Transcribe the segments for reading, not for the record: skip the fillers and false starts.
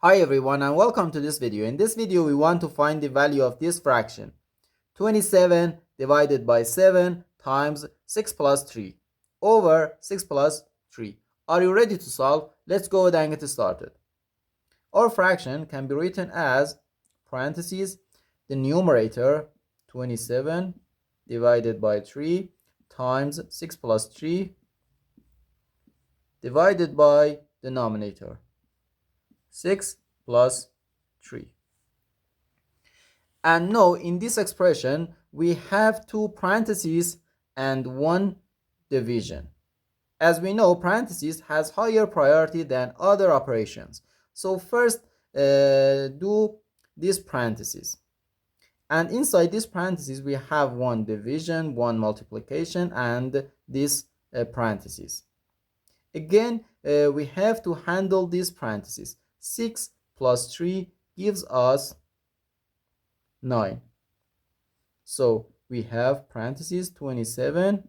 Hi everyone and welcome to this video. In this video we want to find the value of this fraction. 27 divided by 7 times 6 plus 3 over 6 plus 3. Are you ready to solve? Let's go ahead and get started. Our fraction can be written as parentheses the numerator 27 divided by 3 times 6 plus 3 divided by denominator 6 plus 3. And now in this expression we have two parentheses and one division. As we know, parentheses has higher priority than other operations. So first do this parentheses. And inside this parentheses we have one division, one multiplication, and this parentheses. Again, we have to handle these parentheses. 6 plus 3 gives us 9. So we have parentheses 27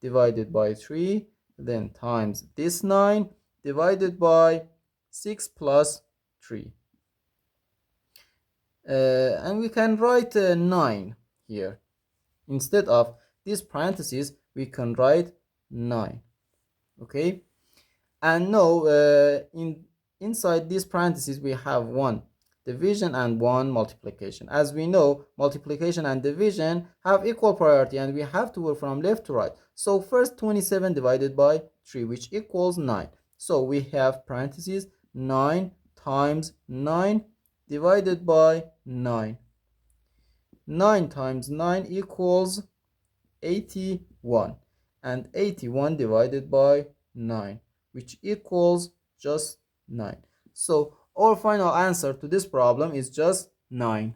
divided by 3, then times this 9 divided by 6 plus 3. And we can write 9 here. Instead of these parentheses, we can write 9. Okay? And now inside these parentheses, we have one division and one multiplication. As we know, multiplication and division have equal priority and we have to work from left to right. So first 27 divided by 3, which equals 9. So we have parentheses 9 times 9 divided by 9. 9 times 9 equals 81. And 81 divided by 9, which equals just 9. So our final answer to this problem is just 9.